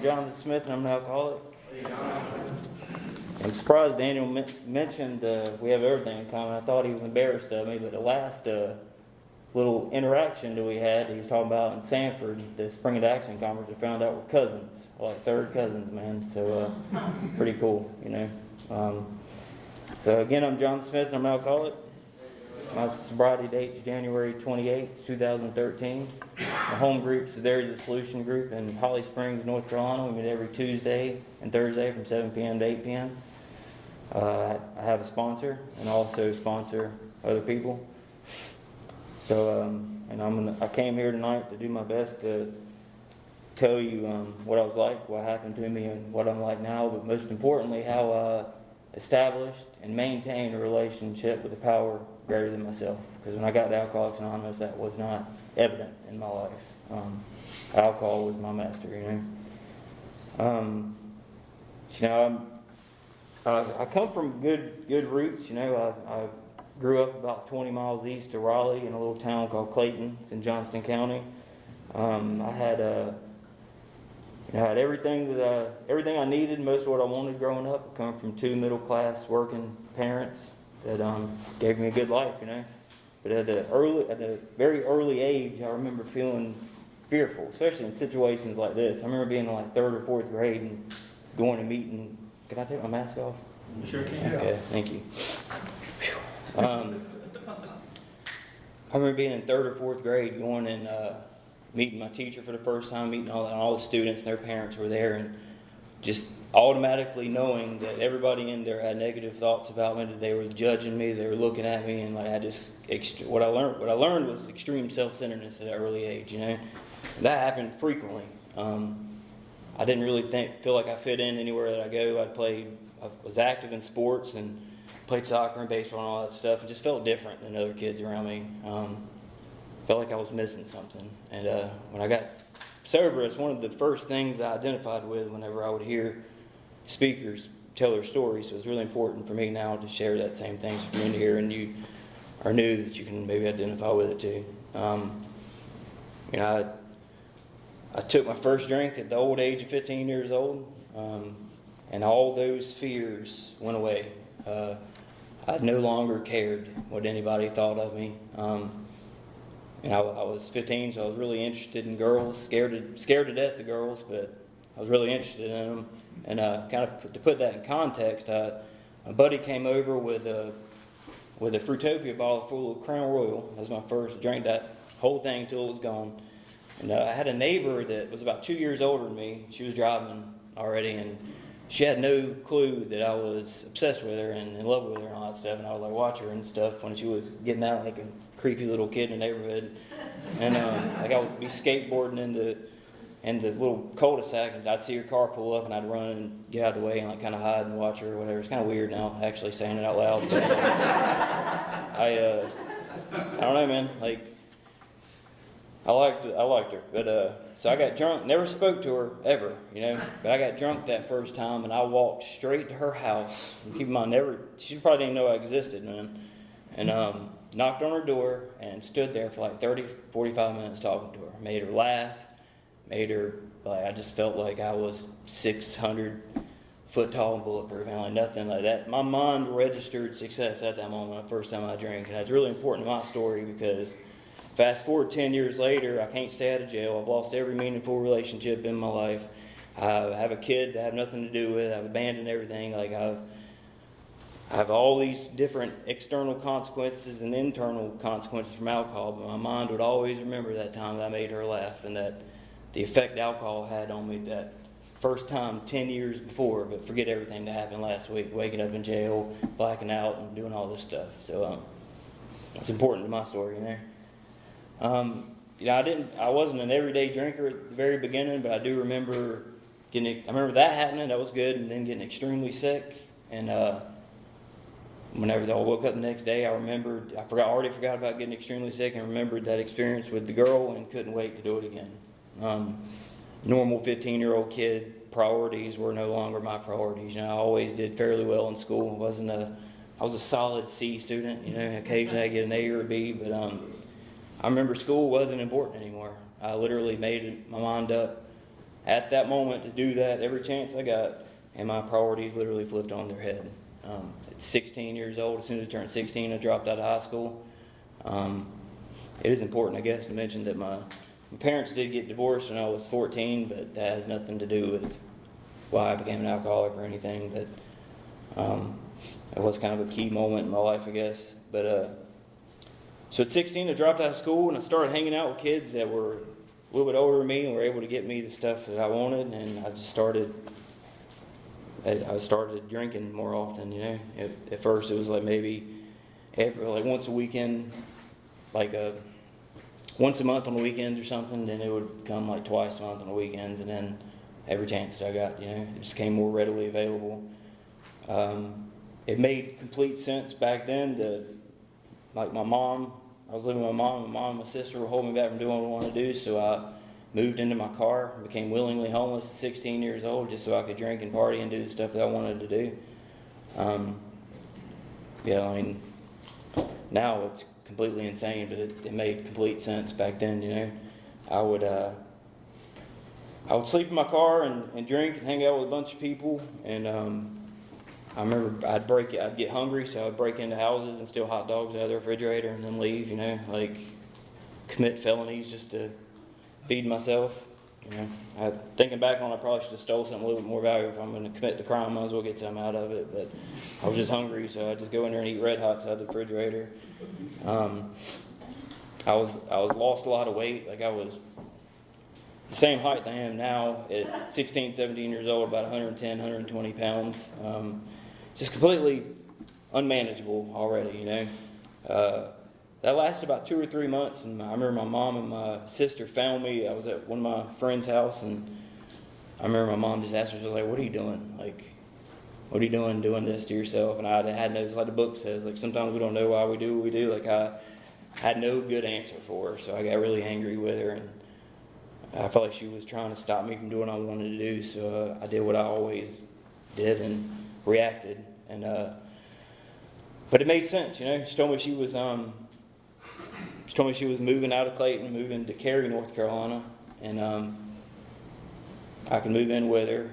I'm Jonathan Smith, and I'm an alcoholic. I'm surprised Daniel mentioned we have everything in common. I thought he was embarrassed of me, but the last little interaction that we had, he was talking about in Sanford, the Spring into Action conference, I found out we're cousins, like third cousins, man. So pretty cool, you know. So again, I'm Jonathan Smith, and I'm an alcoholic. My sobriety date is January 28, 2013. My home group is There's a Solution group in Holly Springs, North Carolina. We meet every Tuesday and Thursday from 7 p.m. to 8 p.m. I have a sponsor and also sponsor other people. So, and I came here tonight to do my best to tell you what I was like, what happened to me, and what I'm like now, but most importantly, how I established and maintained a relationship with a power greater than myself. Because when I got to Alcoholics Anonymous, that was not evident in my life. Alcohol was my master, you know. I come from good roots, you know. I grew up about 20 miles east of Raleigh in a little town called Clayton. It's in Johnston County. I had everything I needed, most of what I wanted growing up. I come from two middle-class working parents that gave me a good life, you know. But at a very early age, I remember feeling fearful, especially in situations like this. I remember being in like 3rd or 4th grade and going to meeting. Can I take my mask off? You sure can. Okay, thank you. I remember being in 3rd or 4th grade, going and meeting my teacher for the first time, meeting all the students and their parents were there, and just automatically knowing that everybody in there had negative thoughts about me, that they were judging me, they were looking at me, and like I just what I learned was extreme self-centeredness at an early age. You know, that happened frequently. I didn't really feel like I fit in anywhere that I go. I was active in sports and played soccer and baseball and all that stuff, and just felt different than other kids around me. Felt like I was missing something. And when I got sober, it's one of the first things I identified with whenever I would hear speakers tell their stories. So it's really important for me now to share that same thing. So if you're in here and you are new, that you can maybe identify with it too. You know, I took my first drink at the old age of 15 years old, and all those fears went away. I no longer cared what anybody thought of me. And I was 15, so I was really interested in girls, scared to death of girls, but I was really interested in them. And kind of to put that in context, my buddy came over with a Fruitopia bottle full of Crown Royal. That was my first. Drank that whole thing till it was gone. And I had a neighbor that was about 2 years older than me. She was driving already, and she had no clue that I was obsessed with her and in love with her and all that stuff. And I would like watch her and stuff when she was getting out like a creepy little kid in the neighborhood. And like I would be skateboarding in the little cul-de-sac, and I'd see her car pull up, and I'd run and get out of the way and like kind of hide and watch her or whatever. It's kind of weird now actually saying it out loud. But, I don't know, man. Like I liked her, but so I got drunk. Never spoke to her ever, you know. But I got drunk that first time, and I walked straight to her house. And keep in mind, she probably didn't know I existed, man. And knocked on her door and stood there for like 30, 45 minutes talking to her. Made her laugh. Made her like I just felt like I was 600 foot tall and bulletproof, and like nothing like that. My mind registered success at that moment, the first time I drank, and that's really important to my story because. Fast forward 10 years later, I can't stay out of jail. I've lost every meaningful relationship in my life. I have a kid that I have nothing to do with. I've abandoned everything. Like I have all these different external consequences and internal consequences from alcohol, but my mind would always remember that time that I made her laugh and that the effect alcohol had on me that first time 10 years before, but forget everything that happened last week, waking up in jail, blacking out, and doing all this stuff. So it's important to my story, you know. You know, I wasn't an everyday drinker at the very beginning, but I do remember I remember that happening. That was good, and then getting extremely sick. And whenever I woke up the next day, I already forgot about getting extremely sick, and remembered that experience with the girl, and couldn't wait to do it again. Normal 15-year-old kid priorities were no longer my priorities. You know, I always did fairly well in school. I was a solid C student. You know, occasionally I get an A or a B, but I remember school wasn't important anymore. I literally made my mind up at that moment to do that every chance I got, and my priorities literally flipped on their head. At 16 years old, as soon as I turned 16, I dropped out of high school. It is important, I guess, to mention that my parents did get divorced when I was 14, but that has nothing to do with why I became an alcoholic or anything. But it was kind of a key moment in my life, I guess. But so at 16, I dropped out of school and I started hanging out with kids that were a little bit older than me and were able to get me the stuff that I wanted, and I started drinking more often. At first it was like maybe once a weekend, once a month on the weekends or something. Then it would become like twice a month on the weekends, and then every chance that I got, it just became more readily available. It made complete sense back then to, like, my mom. I was living with my mom. My mom and my sister were holding me back from doing what I wanted to do, so I moved into my car and became willingly homeless at 16 years old just so I could drink and party and do the stuff that I wanted to do. Now it's completely insane, but it made complete sense back then. I would sleep in my car and drink and hang out with a bunch of people, and I remember I'd get hungry, so I'd break into houses and steal hot dogs out of the refrigerator and then leave, commit felonies just to feed myself. Thinking back on it, I probably should have stole something a little bit more valuable. If I'm going to commit the crime, I might as well get something out of it. But I was just hungry, so I'd just go in there and eat Red Hots out of the refrigerator. I lost a lot of weight. I was the same height I am now at 16, 17 years old, about 110, 120 pounds. Just completely unmanageable already, That lasted about 2 or 3 months, and I remember my mom and my sister found me. I was at one of my friend's house, and I remember my mom just asked me, she was like, "What are you doing? What are you doing this to yourself?" And I had no, like the book says, sometimes we don't know why we do what we do. I had no good answer for her, so I got really angry with her, and I felt like she was trying to stop me from doing what I wanted to do. So I did what I always did and reacted, and but it made sense, She told me she was moving out of Clayton, moving to Cary, North Carolina, and I could move in with her.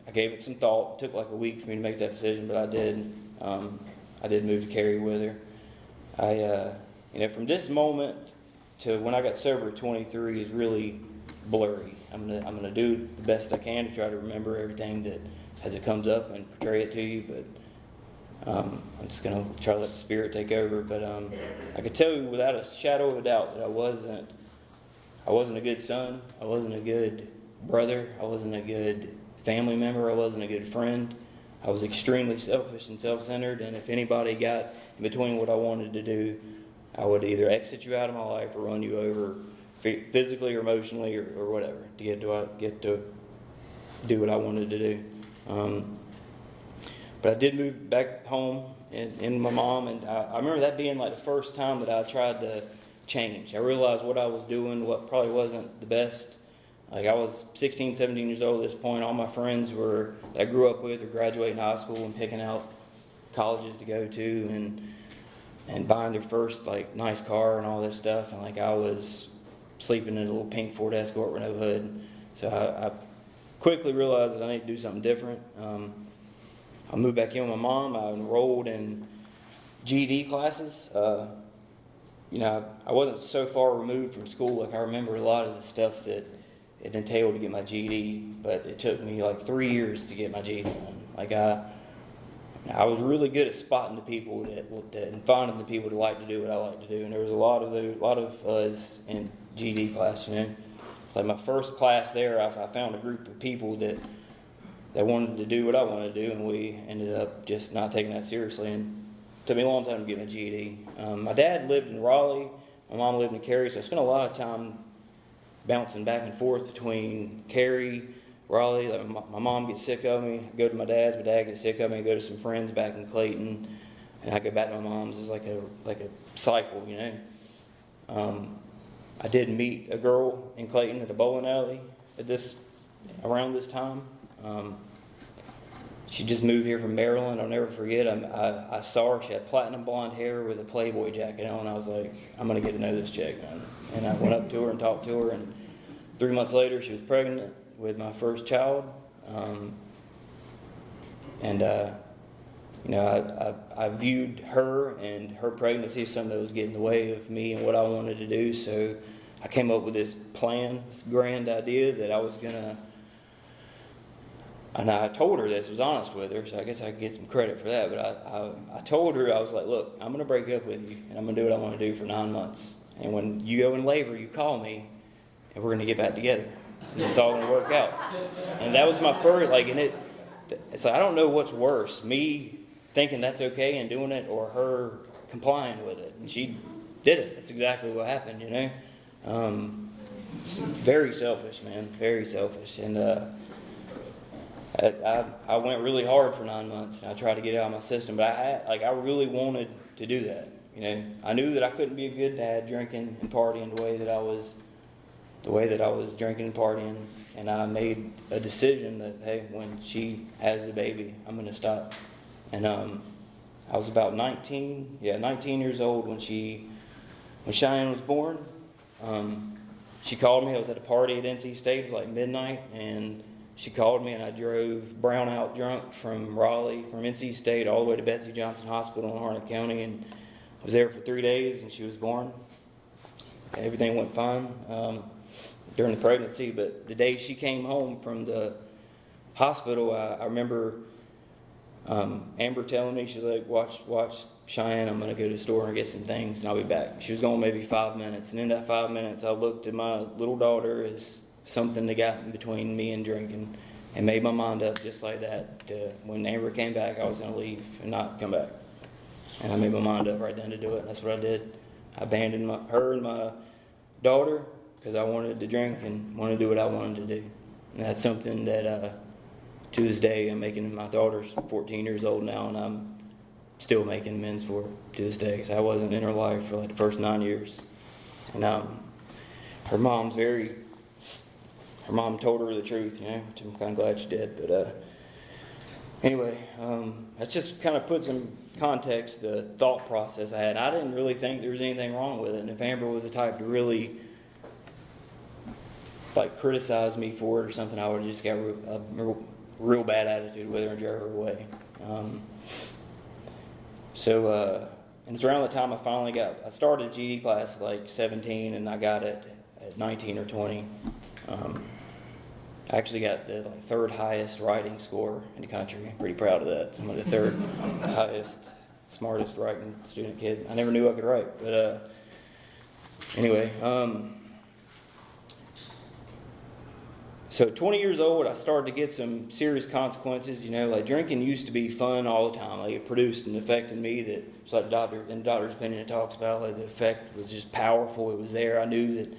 I gave it some thought. It took like a week for me to make that decision, but I did. I did move to Cary with her. From this moment to when I got sober at 23 is really blurry. I'm gonna do the best I can to try to remember everything that as it comes up and portray it to you, but I'm just going to try to let the Spirit take over. But I could tell you without a shadow of a doubt that I wasn't a good son. I wasn't a good brother. I wasn't a good family member. I wasn't a good friend. I was extremely selfish and self-centered, and if anybody got in between what I wanted to do, I would either exit you out of my life or run you over physically or emotionally or whatever to get to do what I wanted to do. But I did move back home in my mom, and I remember that being like the first time that I tried to change. I realized what I was doing, what probably wasn't the best. I was 16, 17 years old at this point. All my friends that I grew up with were graduating high school and picking out colleges to go to and buying their first nice car and all this stuff. And I was sleeping in a little pink Ford Escort with no hood. So I quickly realized that I need to do something different. I moved back in with my mom. I enrolled in GED classes. I wasn't so far removed from school. I remember a lot of the stuff that it entailed to get my GED, but it took me 3 years to get my GED done. I was really good at spotting the people and finding the people that like to do what I like to do, and there was a lot of us in GED class. It's my first class there. I found a group of people that wanted to do what I wanted to do, and we ended up just not taking that seriously. And it took me a long time to get my GED. My dad lived in Raleigh. My mom lived in Cary, so I spent a lot of time bouncing back and forth between Cary, Raleigh. My mom gets sick of me, I go to my dad's. My dad gets sick of me, I go to some friends back in Clayton, and I go back to my mom's. It's like a cycle, I did meet a girl in Clayton at a bowling alley around this time. She just moved here from Maryland. I'll never forget. I saw her. She had platinum blonde hair with a Playboy jacket on. I was like, I'm going to get to know this chick, man. And I went up to her and talked to her. And 3 months later, she was pregnant. with my first child. I viewed her and her pregnancy as something that was getting in the way of me and what I wanted to do. So I came up with this plan, this grand idea that I was going to, and I told her this, was honest with her, so I guess I could get some credit for that. But I told her, I was like, look, I'm going to break up with you, and I'm going to do what I want to do for 9 months. And when you go in labor, you call me, and we're going to get back together. And it's all going to work out. And that was my first, so I don't know what's worse, me thinking that's okay and doing it, or her complying with it. And she did it. That's exactly what happened, Very selfish, man. Very selfish. And I went really hard for 9 months. And I tried to get it out of my system, but I really wanted to do that. I knew that I couldn't be a good dad drinking and partying the way that I was drinking and partying. And I made a decision that, hey, when she has the baby, I'm going to stop. And I was about 19 years old when Cheyenne was born. She called me. I was at a party at NC State. It was like midnight, and she called me, and I drove brown out drunk from Raleigh, from NC State, all the way to Betsy Johnson Hospital in Harnett County, and I was there for 3 days, and she was born. Everything went fine during the pregnancy, but the day she came home from the hospital, I remember Amber telling me, she's like, watch Cheyenne, I'm going to go to the store and get some things, and I'll be back. She was gone maybe 5 minutes, and in that 5 minutes, I looked at my little daughter as something that got in between me and drinking, and made my mind up just like that. When Amber came back, I was going to leave and not come back. And I made my mind up right then to do it, and that's what I did. I abandoned her and my daughter because I wanted to drink and wanted to do what I wanted to do. And that's something that, to this day, I'm making. My daughter's 14 years old now, and I'm still making amends for it to this day, because I wasn't in her life for the first 9 years. And her mom told her the truth, which I'm kind of glad she did. But anyway, that just kind of puts in context the thought process I had. I didn't really think there was anything wrong with it. And if Amber was the type to really criticize me for it or something, I would have just got a real bad attitude with her and drove her away. And it's around the time I started GED class at 17, and I got it at 19 or 20. I actually got the third highest writing score in the country. I'm pretty proud of that. I'm the third highest, smartest writing student kid. I never knew I could write, but anyway. So at 20 years old, I started to get some serious consequences. Drinking used to be fun all the time. It produced an effect in me that, it's like in the doctor's opinion, it talks about, the effect was just powerful. It was there. I knew that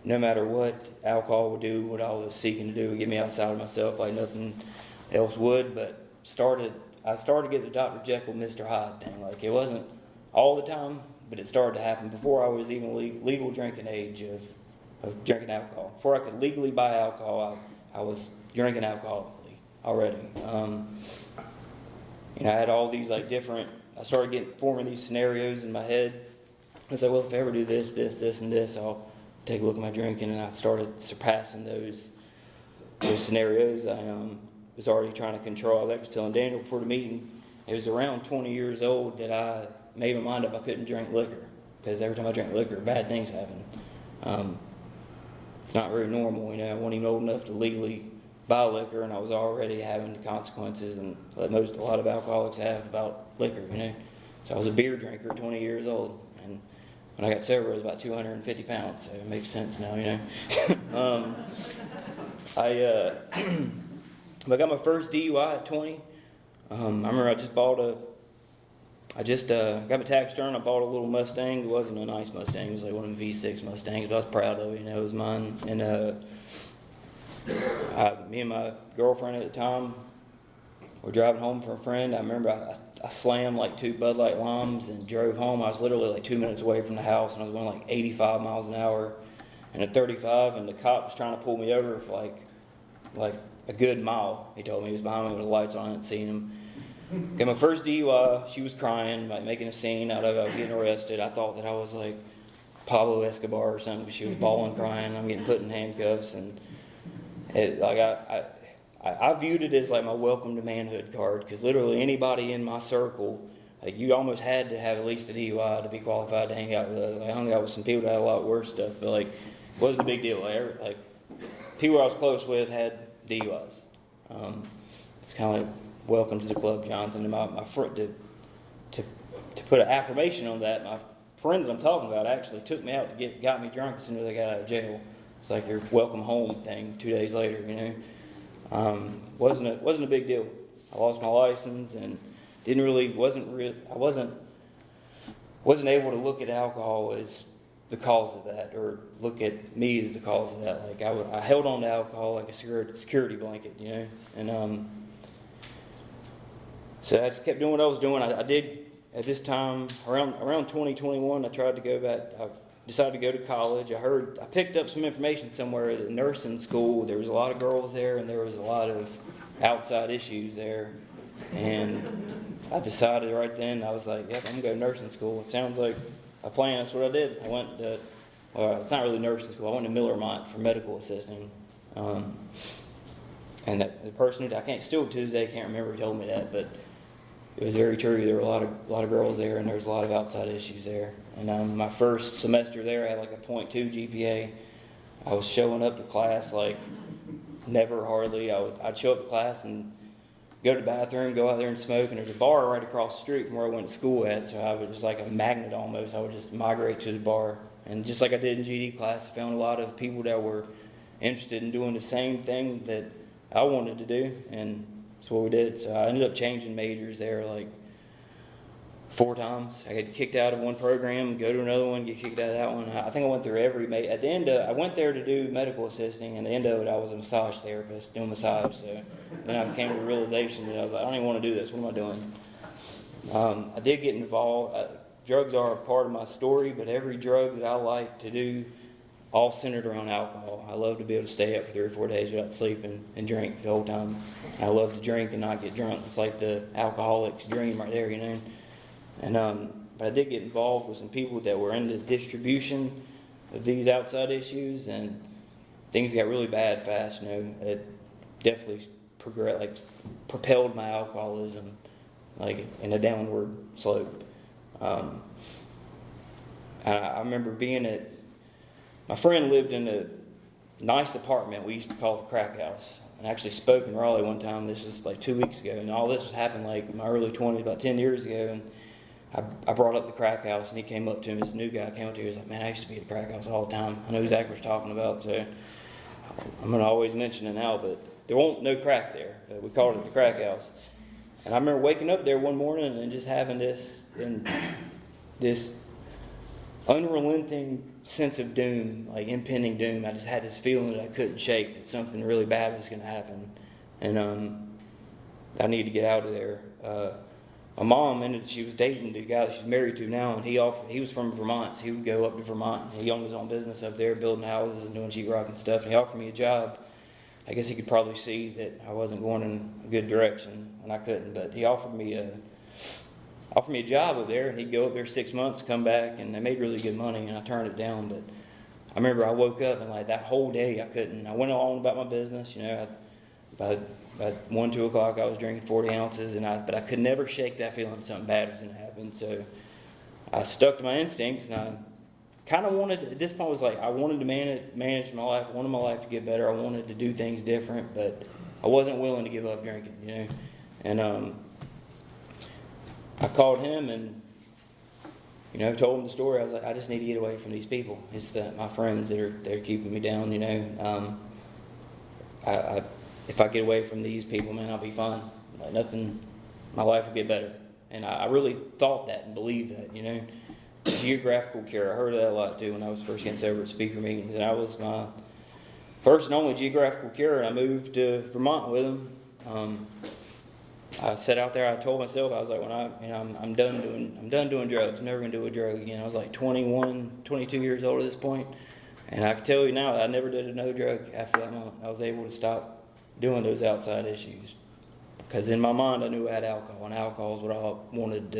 no matter what alcohol would do, what I was seeking to do, would get me outside of myself like nothing else would. But I started to get the Dr. Jekyll, Mr. Hyde thing. It wasn't all the time, but it started to happen before I was even legal drinking age of drinking alcohol. Before I could legally buy alcohol, I was drinking alcoholically already. I had all these different. I started forming these scenarios in my head. I said, well, if I ever do this, and this, I'll take a look at my drinking, and I started surpassing those scenarios. I was already trying to control. I was telling Daniel before the meeting, it was around 20 years old that I made my mind up I couldn't drink liquor, because every time I drank liquor, bad things happened. It's not very normal, I wasn't even old enough to legally buy liquor, and I was already having the consequences and a lot of alcoholics have about liquor, So I was a beer drinker at 20 years old, and when I got sober, I was about 250 pounds, so it makes sense now, I got my first DUI at 20. I remember I got my tax return. I bought a little Mustang. It wasn't a nice Mustang. It was one of them V6 Mustangs, but I was proud of it. It was mine. And me and my girlfriend at the time were driving home from a friend. I remember I slammed 2 Bud Light Limes and drove home. I was literally 2 minutes away from the house, and I was going 85 miles an hour and at 35, and the cop was trying to pull me over for a good mile. He told me he was behind me with the lights on. I hadn't seen him. Got my first DUI. She was crying, making a scene out of it. I was getting arrested. I thought that I was Pablo Escobar or something, because she was bawling, crying. I'm getting put in handcuffs, and I viewed it as like my welcome to manhood card, because literally anybody in my circle, like, you almost had to have at least a DUI to be qualified to hang out with us. Like, I hung out with some people that had a lot worse stuff, but like, it wasn't a big deal. Like people I was close with had DUIs. It's kind of like, welcome to the club, Jonathan. And my friend, to put an affirmation on that, my friends I'm talking about actually took me out to got me drunk as soon as I got out of jail. It's like your welcome home thing 2 days later, you know. Wasn't a big deal. I lost my license and wasn't able to look at alcohol as the cause of that, or look at me as the cause of that. Like, I held on to alcohol like a security blanket, you know. And so I just kept doing what I was doing. I did, at this time, around 2021, I tried to go back. I decided to go to college. I picked up some information somewhere at the nursing school. There was a lot of girls there, and there was a lot of outside issues there. And I decided right then, I was like, yep, I'm going to go to nursing school. It sounds like a plan. That's what I did. I went to, well, it's not really nursing school. I went to Vermont for medical assisting. And the person who, still to this day, can't remember who told me that, but it was very true. There were a lot of girls there, and there was a lot of outside issues there. And my first semester there, I had like a .2 GPA. I was showing up to class like never hardly. I'd show up to class and go to the bathroom, go out there and smoke, and there's a bar right across the street from where I went to school at, so I was just like a magnet almost. I would just migrate to the bar. And just like I did in GD class, I found a lot of people that were interested in doing the same thing that I wanted to do, and that's what we did. So I ended up changing majors there like 4 times. I got kicked out of one program, go to another one, get kicked out of that one. I think I went through every at the end of I went there to do medical assisting, and at the end of it I was a massage therapist doing massage. So then I came to the realization that I was like, I don't even want to do this. What am I doing? I did get involved. Drugs are a part of my story, but every drug that I like to do, all centered around alcohol. I love to be able to stay up for 3 or 4 days without sleeping and drink the whole time. I love to drink and not get drunk. It's like the alcoholic's dream right there, you know. And but I did get involved with some people that were in the distribution of these outside issues, and things got really bad fast. You know, it definitely propelled my alcoholism like in a downward slope. I remember being at, my friend lived in a nice apartment we used to call the crack house. And I actually spoke in Raleigh one time. This was like 2 weeks ago, and all this was happening like in my early 20s, about 10 years ago. And I brought up the crack house, and he came up to me. This new guy came up to me. He was like, "Man, I used to be at the crack house all the time. I know exactly what you're talking about." So I'm going to always mention it now, but there won't no crack there. We called it the crack house. And I remember waking up there one morning and just having this unrelenting sense of doom, like impending doom. I just had this feeling that I couldn't shake, that something really bad was going to happen, and I needed to get out of there. My mom she was dating the guy that she's married to now, and he was from Vermont, so he would go up to Vermont. He owned his own business up there, building houses and doing sheetrock and stuff. And he offered me a job. I guess he could probably see that I wasn't going in a good direction, and I couldn't. But he offered me a job up there, and he'd go up there 6 months, come back, and they made really good money, and I turned it down. But I remember I woke up, and like that whole day I couldn't. I went on about my business, you know. By 1, 2 o'clock I was drinking 40 ounces, but I could never shake that feeling that something bad was going to happen. So I stuck to my instincts, and I kind of wanted, at this point, it was like I wanted to manage my life. I wanted my life to get better. I wanted to do things different, but I wasn't willing to give up drinking, you know. And I called him and, you know, told him the story. I was like, I just need to get away from these people. It's my friends that are keeping me down, you know. If I get away from these people, man, I'll be fine. Like my life will get better. And I really thought that and believed that, you know. Geographical care, I heard that a lot too when I was first getting sober at speaker meetings. And I was my first and only geographical care, and I moved to Vermont with him. I sat out there. I told myself, I was like, I'm done doing drugs. I'm never gonna do a drug again. I was like 21, 22 years old at this point, and I can tell you now that I never did another drug after that moment. I was able to stop doing those outside issues because in my mind I knew I had alcohol, and alcohol is what I wanted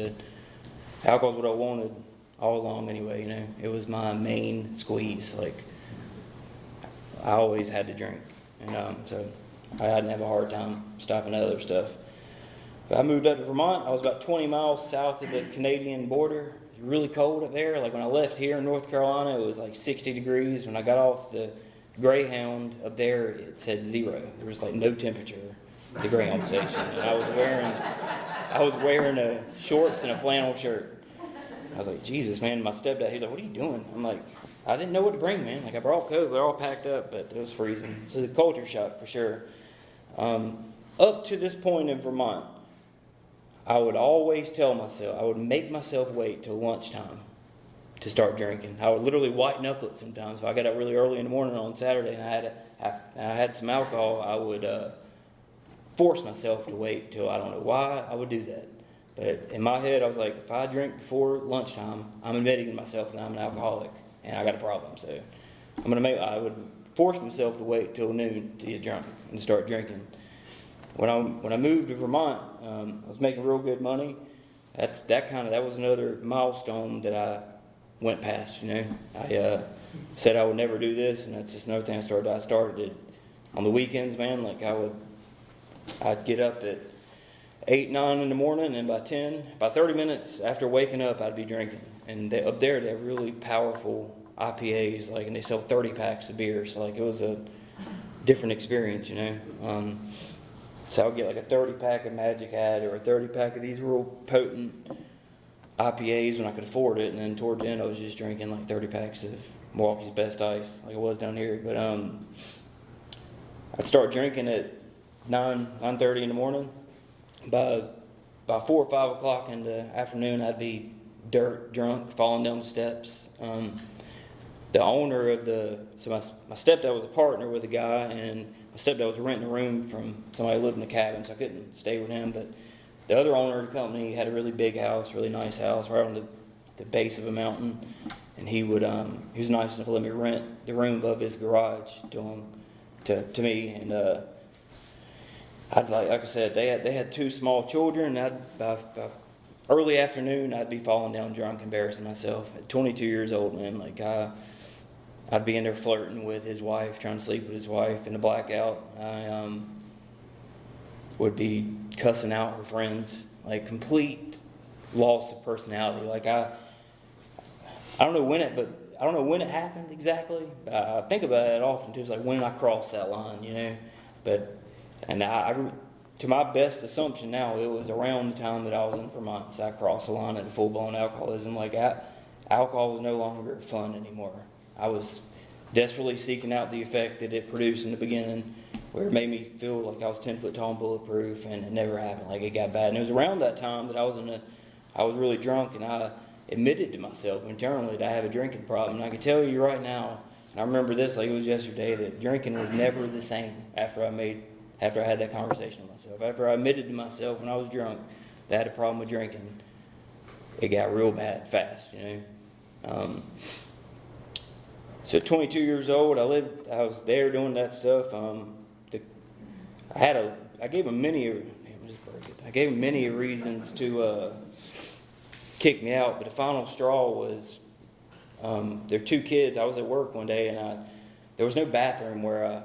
all along. Anyway, you know, it was my main squeeze. Like I always had to drink, and so I didn't have a hard time stopping that other stuff. But I moved up to Vermont. I was about 20 miles south of the Canadian border. It was really cold up there. Like when I left here in North Carolina, it was like 60 degrees. When I got off the Greyhound up there, it said 0. There was like no temperature at the Greyhound station, and I was wearing shorts and a flannel shirt. I was like, Jesus, man. My stepdad, he's like, what are you doing? I'm like, I didn't know what to bring, man. Like I brought coat, they're all packed up, but it was freezing. So the culture shock for sure. Up to this point in Vermont, I would always tell myself, I would make myself wait till lunchtime to start drinking. I would literally white knuckle it sometimes. If I got up really early in the morning on Saturday and I had some alcohol, I would force myself to wait till, I don't know why I would do that. But in my head, I was like, if I drink before lunchtime, I'm admitting to myself that I'm an alcoholic and I got a problem. So I would force myself to wait till noon to get drunk and start drinking. When I moved to Vermont, I was making real good money. That was another milestone that I went past. I said I would never do this, and that's just another thing I started. I started it on the weekends, man. Like I'd get up at 8, 9 in the morning, and by 30 minutes after waking up, I'd be drinking. And up there, they have really powerful IPAs, and they sell 30 packs of beer. So it was a different experience, So I would get a 30 pack of Magic Hat or a 30 pack of these real potent IPAs when I could afford it. And then toward the end, I was just drinking 30 packs of Milwaukee's Best Ice, like it was down here. But I'd start drinking at 9:30 in the morning. By 4 or 5 o'clock in the afternoon, I'd be dirt drunk, falling down the steps. The owner of my stepdad was a partner with a guy, and my stepdad was renting a room from somebody who lived in a cabin, so I couldn't stay with him. But the other owner of the company had a really big house, really nice house, right on the base of a mountain. And he was nice enough to let me rent the room above his garage to me. And like I said, they had 2 small children. By early afternoon, I'd be falling down drunk, embarrassing myself. At 22 years old, man, I'd be in there flirting with his wife, trying to sleep with his wife in a blackout. I would be cussing out her friends, complete loss of personality. I don't know when it happened exactly. I think about it often too. It's when I crossed that line, But to my best assumption now, it was around the time that I was in Vermont. So I crossed the line into full-blown alcoholism. Alcohol was no longer fun anymore. I was desperately seeking out the effect that it produced in the beginning, where it made me feel like I was 10 foot tall and bulletproof, and it never happened. It got bad. And it was around that time that I was really drunk, and I admitted to myself internally that I have a drinking problem. And I can tell you right now, and I remember this like it was yesterday, that drinking was never the same after I had that conversation with myself. After I admitted to myself when I was drunk that I had a problem with drinking, it got real bad fast, So at 22 years old, I was there doing that stuff. I gave them many reasons to kick me out, but the final straw was their 2 kids. I was at work one day, and there was no bathroom where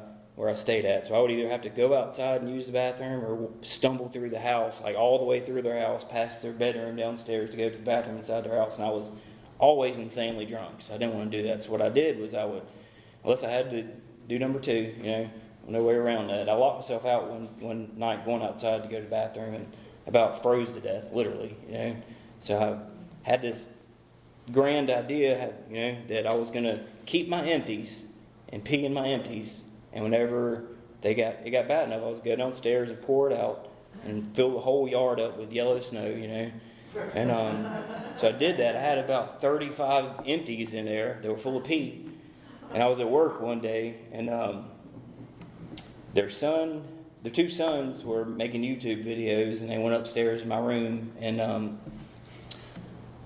I stayed at, so I would either have to go outside and use the bathroom or stumble through the house, all the way through their house, past their bedroom downstairs to go to the bathroom inside their house, and I was always insanely drunk, so I didn't want to do that. So what I did was unless I had to do number 2, no way around that. I locked myself out one night going outside to go to the bathroom and about froze to death, literally, So I had this grand idea, that I was going to keep my empties and pee in my empties, and whenever it got bad enough, I was going to go downstairs and pour it out and fill the whole yard up with yellow snow, And so I did that. I had about 35 empties in there that were full of pee. And I was at work one day, and their 2 sons were making YouTube videos, and they went upstairs in my room and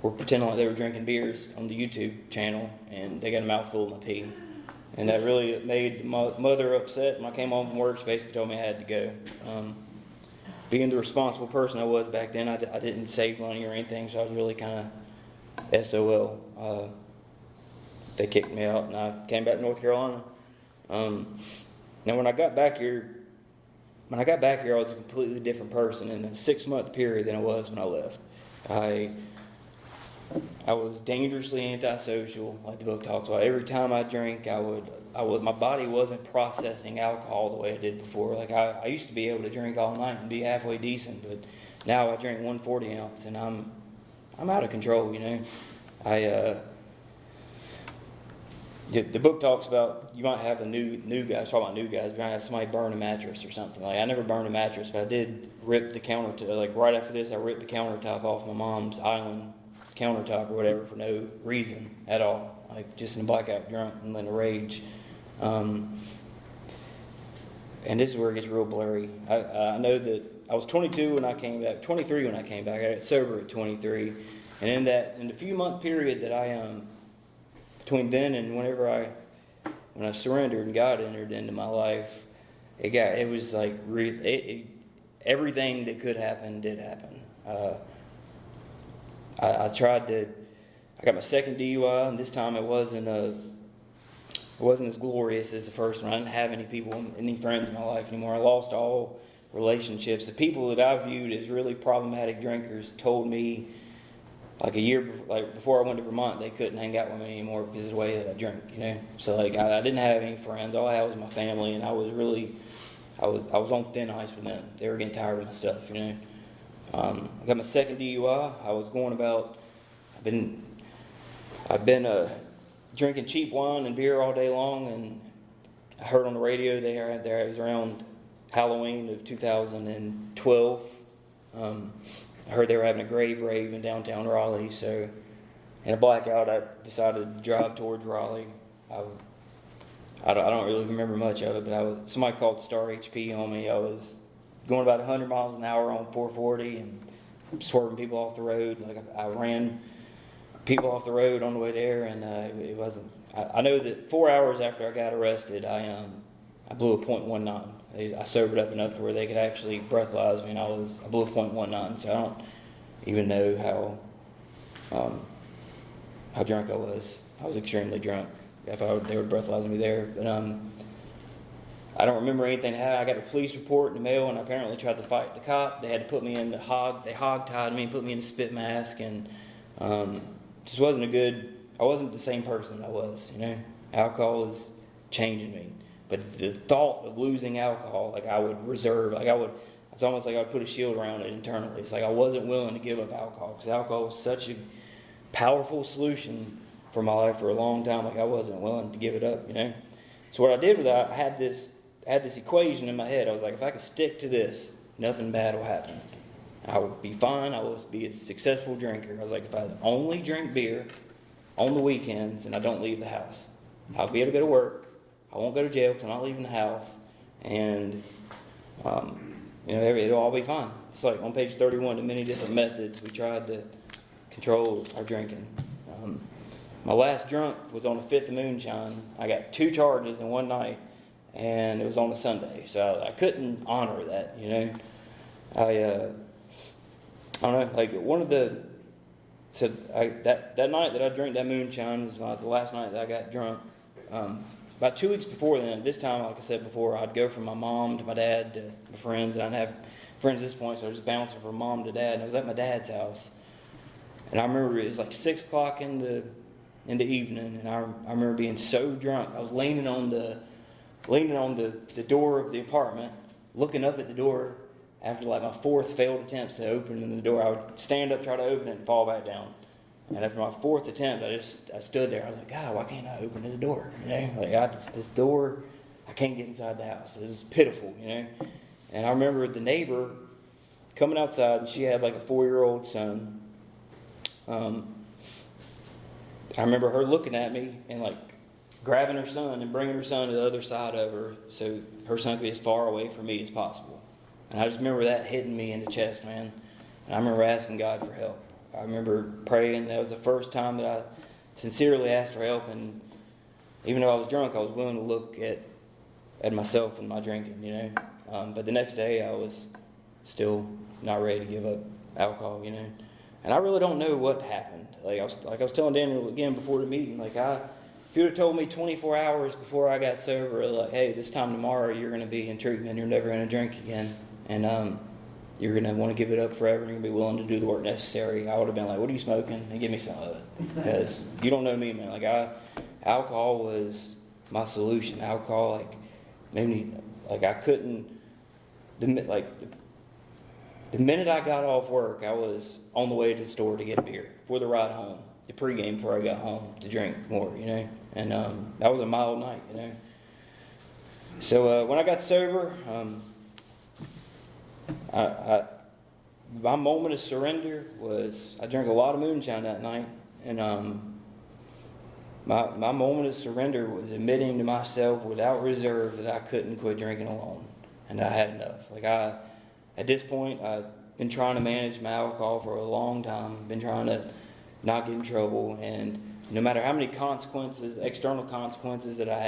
were pretending like they were drinking beers on the YouTube channel, and they got a mouthful of my pee. And that really made my mother upset. When I came home from work, she basically told me I had to go. Being the responsible person I was back then, I didn't save money or anything, so I was really kind of SOL. They kicked me out, and I came back to North Carolina. Now, when I got back here, I was a completely different person in a 6-month period than I was when I left. I was dangerously antisocial, like the book talks about. Every time I drank, my body wasn't processing alcohol the way it did before. Like I used to be able to drink all night and be halfway decent, but now I drink 140 ounce and I'm out of control, you know. The book talks about you might have a new guy. It's talking about new guys. You might have somebody burn a mattress or something. Like I never burned a mattress, but I did rip the countertop. Like right after this, I ripped the countertop off my mom's island countertop or whatever for no reason at all. Like just in a blackout drunk and in a rage. And this is where it gets real blurry. I know that I was 22 when I came back, 23 when I came back. I got sober at 23, and in the few month period that I between then and when I surrendered and God entered into my life, it was like everything that could happen did happen. I got my second DUI, and this time it wasn't as glorious as the first one. I didn't have any friends in my life anymore. I lost all relationships. The people that I viewed as really problematic drinkers told me, like a year before I went to Vermont, they couldn't hang out with me anymore because of the way that I drank, you know. So like I didn't have any friends. All I had was my family, and I was on thin ice with them. They were getting tired of my stuff, you know. I got my second DUI. I was going about. I've been drinking cheap wine and beer all day long, and I heard on the radio it was around Halloween of 2012. I heard they were having a grave rave in downtown Raleigh, so in a blackout, I decided to drive towards Raleigh. I don't really remember much of it, but somebody called Star HP on me. I was going about 100 miles an hour on 440 and swerving people off the road. Like I ran people off the road on the way there, and it wasn't. I know that 4 hours after I got arrested, I blew a .19. I sobered up enough to where they could actually breathalyze me, and I blew a .19. So I don't even know how drunk I was. I was extremely drunk. They would breathalyze me there, but I don't remember anything. I got a police report in the mail, and I apparently tried to fight the cop. They had to put me in they hog-tied me and put me in a spit mask, and just wasn't I wasn't the same person I was, you know. Alcohol is changing me. But the thought of losing alcohol, like I would reserve, it's almost like I would put a shield around it internally. It's like I wasn't willing to give up alcohol, because alcohol was such a powerful solution for my life for a long time. Like I wasn't willing to give it up, you know. So what I did was I had this equation in my head. I was like, if I could stick to this, nothing bad will happen. I will be fine. I will be a successful drinker. I was like, if I only drink beer on the weekends and I don't leave the house, I'll be able to go to work. I won't go to jail because I'm not leaving the house, and it'll all be fine. It's like on page 31, the many different methods we tried to control our drinking. My last drunk was on the 5th of moonshine. I got 2 charges in one night, and it was on a Sunday, so I couldn't honor that, you know. I don't know, like that night that I drank that moonshine was the last night that I got drunk. About 2 weeks before then, this time, like I said before, I'd go from my mom to my dad to my friends, and I didn't have friends at this point, so I was just bouncing from mom to dad, and I was at my dad's house. And I remember it was like 6 o'clock in the evening, and I remember being so drunk. I was leaning on the door of the apartment, looking up at the door after like my 4th failed attempt to open the door. I would stand up, try to open it, and fall back down. And after my 4th attempt, I stood there. I was like, God, why can't I open the door? You know, like this door, I can't get inside the house. It was pitiful, you know. And I remember the neighbor coming outside, and she had like a 4-year-old son. I remember her looking at me and like grabbing her son and bringing her son to the other side of her so her son could be as far away from me as possible. And I just remember that hitting me in the chest, man. And I remember asking God for help. I remember praying. That was the first time that I sincerely asked for help, and even though I was drunk, I was willing to look at myself and my drinking, you know. But the next day, I was still not ready to give up alcohol, you know. And I really don't know what happened. I was telling Daniel again before the meeting, like I if you would have told me 24 hours before I got sober, like, hey, this time tomorrow you're going to be in treatment, you're never going to drink again, and you're going to want to give it up forever, and you're going to be willing to do the work necessary, I would have been like, what are you smoking? And give me some of it. Because you don't know me, man. Like, alcohol was my solution. Alcohol, like, made me, like, I couldn't, the minute I got off work, I was on the way to the store to get a beer for the ride home, the pregame before I got home to drink more, you know. And that was a mild night, you know. So when I got sober, my moment of surrender was, I drank a lot of moonshine that night, and my moment of surrender was admitting to myself without reserve that I couldn't quit drinking alone, and I had enough. Like, at this point, I've been trying to manage my alcohol for a long time, been trying to not get in trouble, and no matter how many consequences, external consequences that I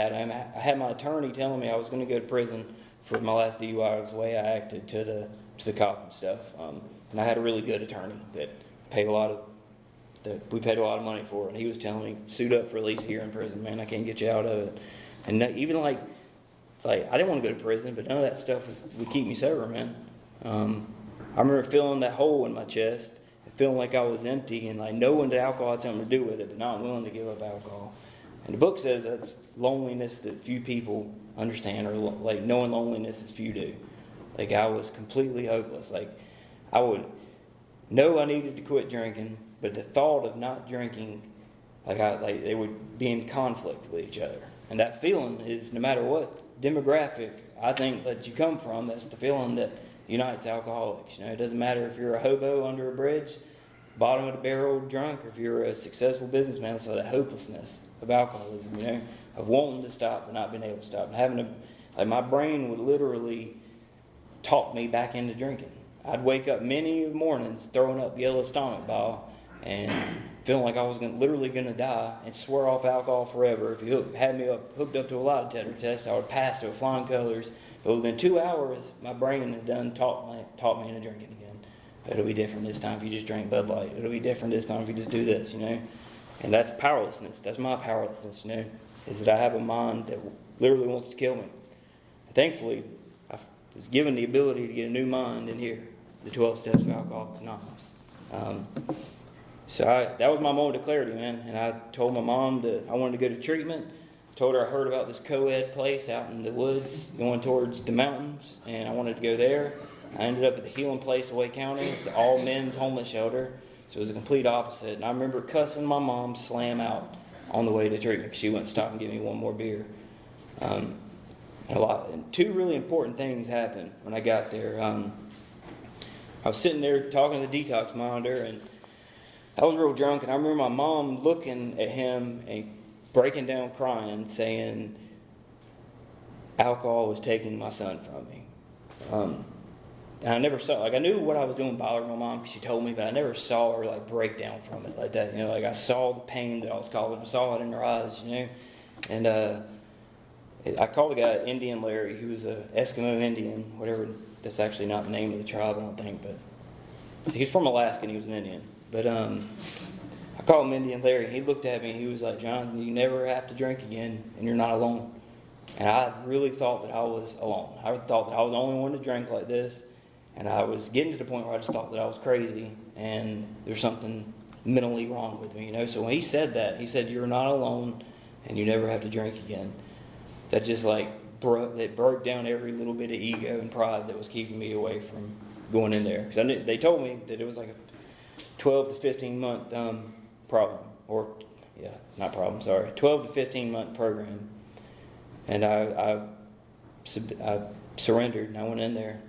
had my attorney telling me I was going to go to prison for my last DUI. It was the way I acted to the cop and stuff. And I had a really good attorney that we paid a lot of money for, and he was telling me, suit up for at least a year in prison, man. I can't get you out of it. And even like I didn't want to go to prison, but none of that stuff would keep me sober, man. I remember feeling that hole in my chest, and feeling like I was empty, and like knowing that alcohol had something to do with it, but not willing to give up alcohol. And the book says that's loneliness that few people understand, or like knowing loneliness as few do. Like, I was completely hopeless. Like, I would know I needed to quit drinking, but the thought of not drinking, they would be in conflict with each other. And that feeling is, no matter what demographic I think that you come from, that's the feeling that unites alcoholics. You know, it doesn't matter if you're a hobo under a bridge, bottom of the barrel drunk, or if you're a successful businessman. It's that hopelessness of alcoholism, you know, of wanting to stop but not being able to stop, and having to, like, my brain would literally talk me back into drinking. I'd wake up many mornings throwing up yellow stomach bile and feeling like I was literally going to die and swear off alcohol forever. If you had me hooked up to a lie detector test, I would pass it with flying colors. But within 2 hours, my brain had taught me into drinking again. It'll be different this time if you just drink Bud Light. It'll be different this time if you just do this, you know. And that's powerlessness. That's my powerlessness, you know, is that I have a mind that literally wants to kill me. And thankfully, I was given the ability to get a new mind in here, the 12 Steps of Alcoholics Anonymous. So that was my moment of clarity, man. And I told my mom that I wanted to go to treatment. Told her I heard about this co-ed place out in the woods going towards the mountains, and I wanted to go there. I ended up at the Healing Place of Wake County. It's an all men's homeless shelter. So it was a complete opposite. And I remember cussing my mom slam out on the way to treatment because she wouldn't stop and give me one more beer. And two really important things happened when I got there. I was sitting there talking to the detox monitor, and I was real drunk, and I remember my mom looking at him and breaking down crying, saying alcohol was taking my son from me. And I never saw, I knew what I was doing bothered my mom because she told me, but I never saw her break down from it like that. You know, I saw the pain that I was causing. I saw it in her eyes, you know. And I called the guy Indian Larry. He was a Eskimo Indian, whatever. That's actually not the name of the tribe, I don't think, but he's from Alaska and he was an Indian. But I called him Indian Larry. He looked at me and he was like, John, you never have to drink again and you're not alone. And I really thought that I was alone. I thought that I was the only one to drink like this. And I was getting to the point where I just thought that I was crazy and there's something mentally wrong with me, you know. So when he said that, he said, you're not alone and you never have to drink again. That just broke down every little bit of ego and pride that was keeping me away from going in there. Because they told me that it was like a 12 to 15 month problem. 12 to 15 month program. And I surrendered and I went in there.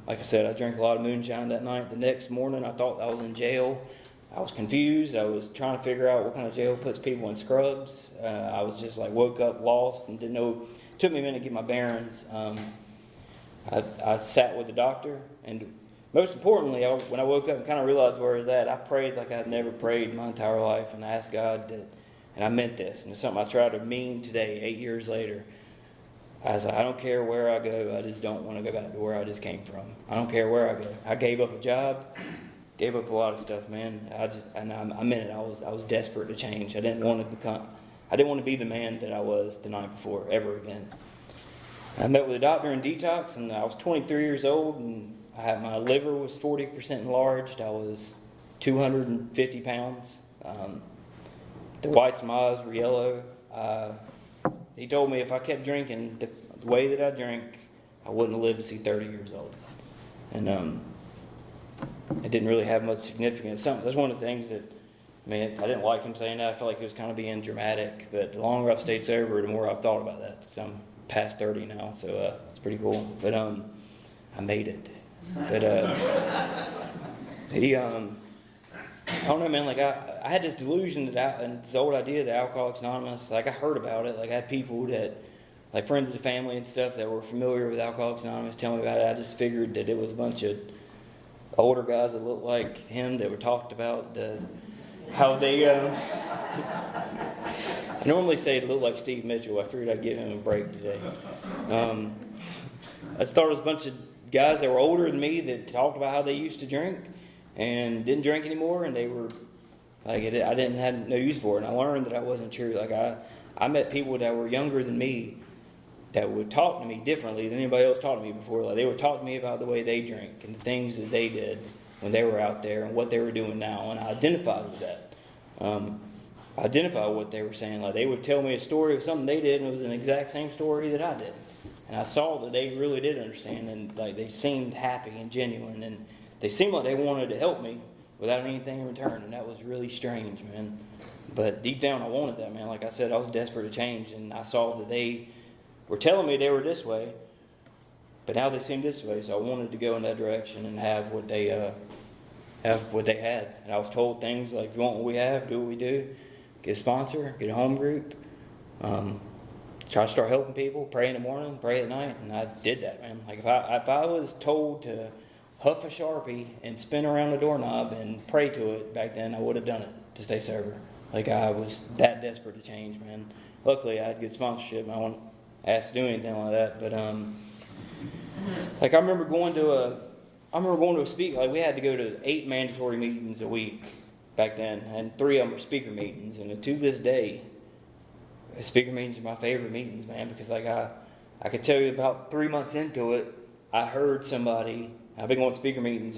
Like I said, I drank a lot of moonshine that night. The next morning, I thought I was in jail. I was confused. I was trying to figure out what kind of jail puts people in scrubs. I was just woke up lost and didn't know. It took me a minute to get my bearings. I sat with the doctor, and most importantly, when I woke up and kind of realized where I was at, I prayed like I'd never prayed my entire life, and I asked God that, and I meant this, and it's something I try to mean today, 8 years later. I was like, I don't care where I go, I just don't want to go back to where I just came from. I don't care where I go. I gave up a job, gave up a lot of stuff, man. I meant it. I was desperate to change. I didn't want to I didn't want to be the man that I was the night before ever again. I met with a doctor in detox, and I was 23 years old, and my liver was 40% enlarged. I was 250 pounds. The whites of my eyes were yellow. He told me if I kept drinking the way that I drank, I wouldn't have lived to see 30 years old. And it didn't really have much significance. That's one of the things that, I didn't like him saying that. I felt like he was kind of being dramatic. But the longer I've stayed sober, the more I've thought about that. So I'm past 30 now, so it's pretty cool. But I made it. But I don't know, man. Like I had this delusion and this old idea that Alcoholics Anonymous. Like I heard about it. Like I had people that, like friends of the family and stuff, that were familiar with Alcoholics Anonymous tell me about it. I just figured that it was a bunch of older guys that looked like him that were talked about how they. I normally say it looked like Steve Mitchell. I figured I'd give him a break today. I just thought it was a bunch of guys that were older than me that talked about how they used to drink and didn't drink anymore, and they were like, I didn't have no use for it. And I learned that wasn't true. Like I met people that were younger than me that would talk to me differently than anybody else talked to me before. Like they would talk to me about the way they drank and the things that they did when they were out there and what they were doing now, and I identified with that. I identified with what they were saying. Like they would tell me a story of something they did, and it was an exact same story that I did. And I saw that they really did understand, and like they seemed happy and genuine, and they seemed like they wanted to help me without anything in return, and that was really strange, man. But deep down, I wanted that, man. Like I said, I was desperate to change, and I saw that they were telling me they were this way, but now they seem this way. So I wanted to go in that direction and have what they had. And I was told things like, if you want what we have, do what we do. Get a sponsor, get a home group. Try to start helping people, pray in the morning, pray at night, and I did that, man. Like if I was told to huff a Sharpie and spin around the doorknob and pray to it back then, I would have done it to stay sober. Like I was that desperate to change, man. Luckily, I had good sponsorship, and I wasn't asked to do anything like that. But like I remember going to a speak. Like we had to go to 8 mandatory meetings a week back then, and 3 of them were speaker meetings. And to this day, speaker meetings are my favorite meetings, man, because like I could tell you about 3 months into it, I heard somebody. I've been going to speaker meetings,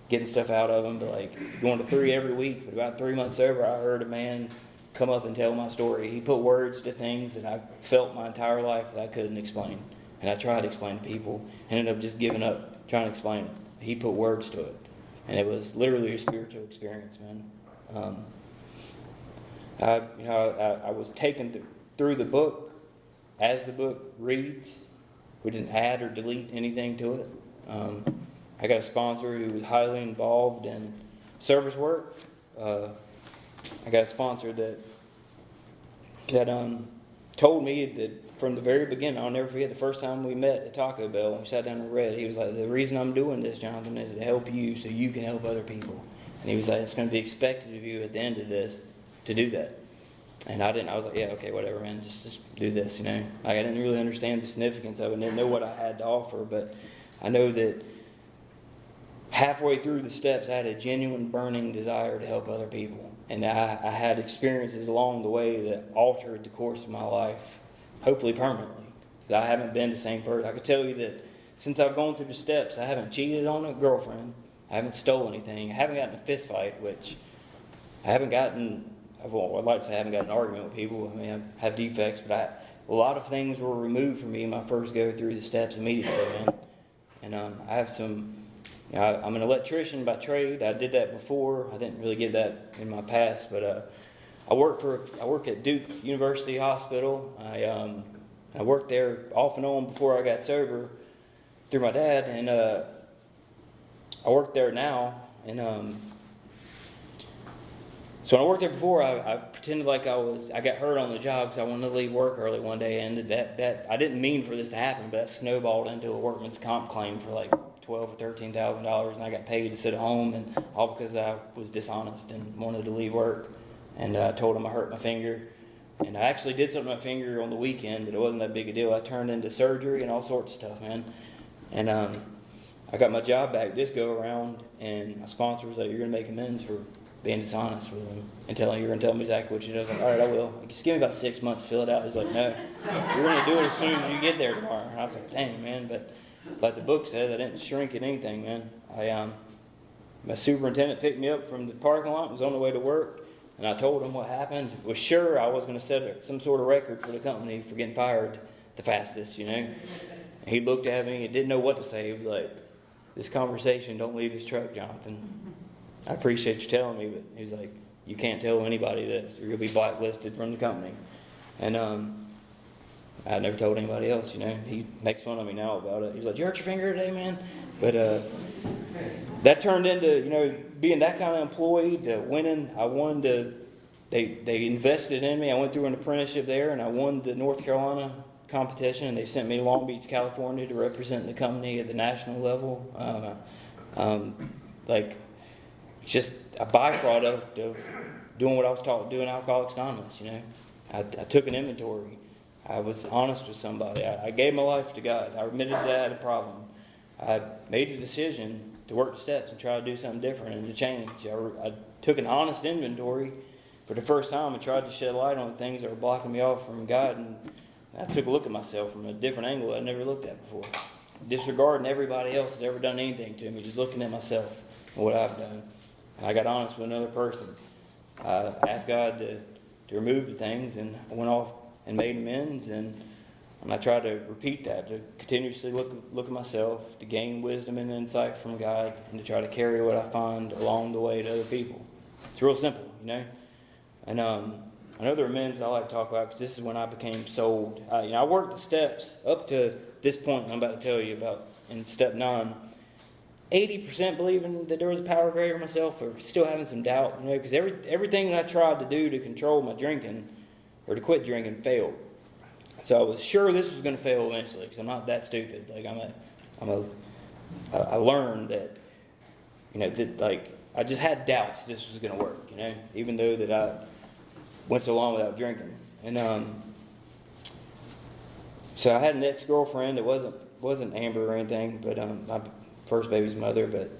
getting stuff out of them, but like going to 3 every week. But about 3 months over, I heard a man come up and tell my story. He put words to things that I felt my entire life that I couldn't explain, and I tried to explain to people, and ended up just giving up trying to explain it. He put words to it, and it was literally a spiritual experience, man. I was taken through the book as the book reads. We didn't add or delete anything to it. I got a sponsor who was highly involved in service work. I got a sponsor that told me that from the very beginning, I'll never forget the first time we met at Taco Bell and we sat down and read. He was like, the reason I'm doing this, Jonathan, is to help you so you can help other people. And he was like, it's going to be expected of you at the end of this to do that. And I was like, yeah, okay, whatever, man, just do this, Like I didn't really understand the significance of it, and didn't know what I had to offer, but I know that halfway through the steps, I had a genuine burning desire to help other people. And I had experiences along the way that altered the course of my life, hopefully permanently. Because I haven't been the same person. I could tell you that since I've gone through the steps, I haven't cheated on a girlfriend. I haven't stolen anything. I haven't gotten in a fist fight, which I haven't gotten... Well, I'd like to say I haven't got an argument with people. I have defects, but a lot of things were removed from me my first go through the steps immediately, man. And I have some... I'm an electrician by trade. I did that before. I didn't really get that in my past, but I work at Duke University Hospital. I worked there off and on before I got sober through my dad, and I work there now. And so when I worked there before, I pretended like I got hurt on the job because I wanted to leave work early one day, and that I didn't mean for this to happen, but that snowballed into a workman's comp claim for like $12,000 or $13,000, and I got paid to sit at home, and all because I was dishonest and wanted to leave work. And I told him I hurt my finger, and I actually did something to my finger on the weekend, but it wasn't that big a deal. I turned into surgery and all sorts of stuff, man. And I got my job back this go around, and my sponsor was like, "You're gonna make amends for being dishonest with him and you're going to tell him exactly what you do. I was like, all right, I will. Like, just give me about 6 months to fill it out. He's like, no, you're going to do it as soon as you get there tomorrow. And I was like, dang, man. But like the book says, I didn't shrink at anything, man. My superintendent picked me up from the parking lot, was on the way to work, and I told him what happened. Was sure I was going to set some sort of record for the company for getting fired the fastest, And he looked at me and didn't know what to say. He was like, this conversation, don't leave his truck, Jonathan. I appreciate you telling me, but he was like, you can't tell anybody this, or you'll be blacklisted from the company. And I never told anybody else, He makes fun of me now about it. He's like, you hurt your finger today, man? But that turned into, being that kind of employee, to winning. I won they invested in me. I went through an apprenticeship there, and I won the North Carolina competition, and they sent me to Long Beach, California to represent the company at the national level. Just a byproduct of doing what I was taught to do in Alcoholics Anonymous, I took an inventory. I was honest with somebody. I gave my life to God. I admitted that I had a problem. I made a decision to work the steps and try to do something different and to change. I took an honest inventory for the first time and tried to shed light on the things that were blocking me off from God. And I took a look at myself from a different angle I'd never looked at before. Disregarding everybody else that's ever done anything to me, just looking at myself and what I've done. And I got honest with another person. I asked God to remove the things, and I went off and made amends, and I tried to repeat that, to continuously look at myself, to gain wisdom and insight from God, and to try to carry what I find along the way to other people. It's real simple, And another amends I like to talk about, because this is when I became sold. I worked the steps up to this point I'm about to tell you about in step 9. 80% believing that there was a power greater myself, or still having some doubt, because everything that I tried to do to control my drinking or to quit drinking failed. So I was sure this was going to fail eventually, because I'm not that stupid. I learned that, I just had doubts this was going to work, even though that I went so long without drinking. And so I had an ex-girlfriend that wasn't Amber or anything, but my first baby's mother. But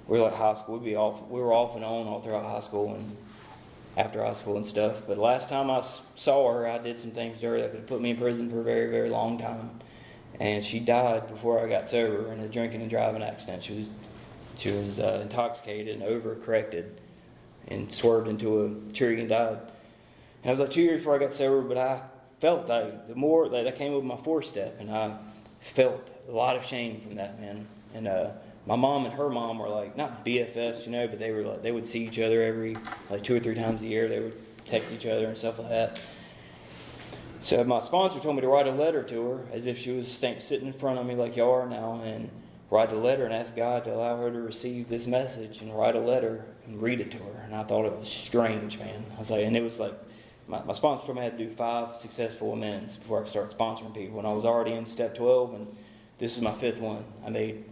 we were like high school. We were off and on all throughout high school and after high school and stuff. But last time I saw her, I did some things to her that could have put me in prison for a very, very long time. And she died before I got sober in a drinking and driving accident. She was intoxicated and overcorrected and swerved into a tree and died. And it was like 2 years before I got sober, but I felt like the more that I came over my 4th step, and I felt a lot of shame from that, man. And my mom and her mom were like, not BFFs, but they were like, they would see each other every 2 or 3 times a year. They would text each other and stuff like that. So my sponsor told me to write a letter to her as if she was sitting in front of me like y'all are now, and write a letter and ask God to allow her to receive this message and write a letter and read it to her. And I thought it was strange, man. I was like, and it was like, my sponsor told me I had to do 5 successful amends before I could start sponsoring people. And I was already in step 12, and this was my 5th one. I made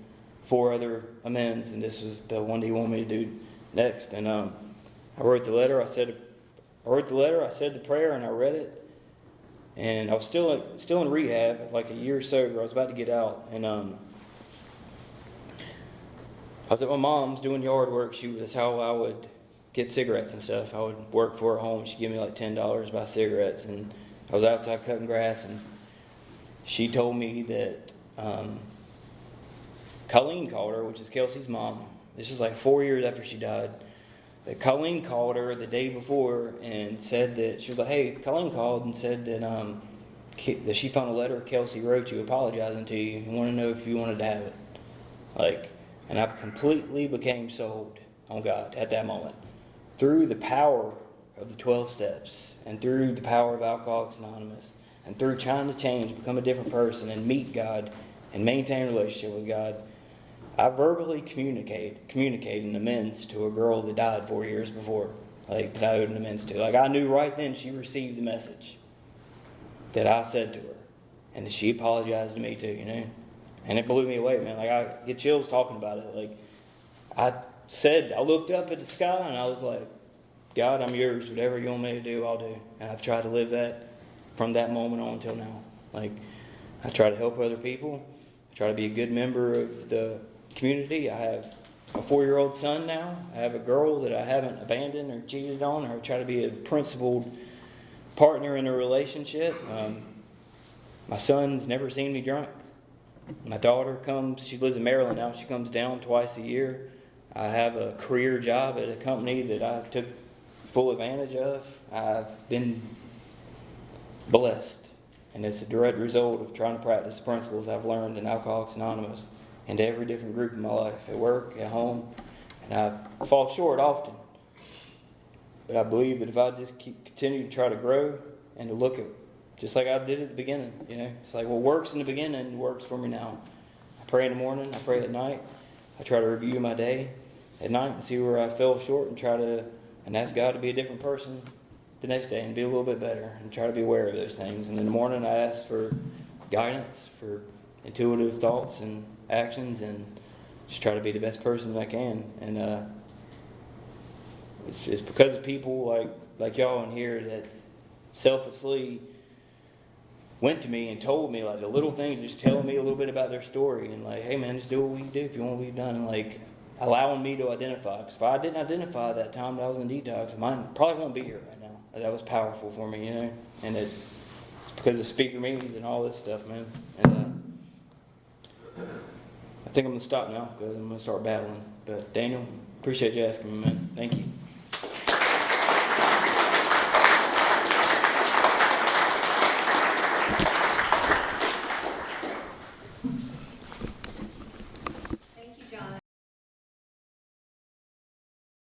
4 other amends, and this was the one that he wanted me to do next. And I wrote the letter. I said the prayer, and I read it. And I was still in rehab, like a year sober. I was about to get out, and I was at my mom's doing yard work. That's how I would get cigarettes and stuff. I would work for her home. She'd give me like $10 to buy cigarettes, and I was outside cutting grass, and she told me that Colleen called her, which is Kelsey's mom. This was like 4 years after she died. That Colleen called her the day before and said that, she was like, hey, Colleen called and said that she found a letter Kelsey wrote you apologizing to you and wanted to know if you wanted to have it. And I completely became sold on God at that moment. Through the power of the 12 steps, and through the power of Alcoholics Anonymous, and through trying to change, become a different person, and meet God, and maintain a relationship with God, I verbally communicated an amends to a girl that died 4 years before, that I owed an amends to. I knew right then she received the message that I said to her, and that she apologized to me too, And it blew me away, man. I get chills talking about it. I looked up at the sky and I was like, God, I'm yours. Whatever you want me to do, I'll do. And I've tried to live that from that moment on until now. I try to help other people. I try to be a good member of the community. I have a 4-year-old son now. I have a girl that I haven't abandoned or cheated on or try to be a principled partner in a relationship. My son's never seen me drunk. My daughter comes, she lives in Maryland now, she comes down twice a year. I have a career job at a company that I took full advantage of. I've been blessed, and it's a direct result of trying to practice the principles I've learned in Alcoholics Anonymous and to every different group in my life, at work, at home, and I fall short often. But I believe that if I just continue to try to grow and to look at, just like I did at the beginning, it's like what works in the beginning works for me now. I pray in the morning, I pray at night, I try to review my day at night and see where I fell short and ask God to be a different person the next day and be a little bit better and try to be aware of those things. And in the morning I ask for guidance, for intuitive thoughts and actions, and just try to be the best person that I can. And it's because of people like y'all in here that selflessly went to me and told me like the little things, just telling me a little bit about their story and like, hey man, just do what we do if you want to be done. Like allowing me to identify. Because if I didn't identify that time that I was in detox, mine probably won't be here right now. That was powerful for me, And it's because of speaker meetings and all this stuff, man. And I think I'm going to stop now because I'm going to start battling. But Daniel, appreciate you asking me, man. Thank you.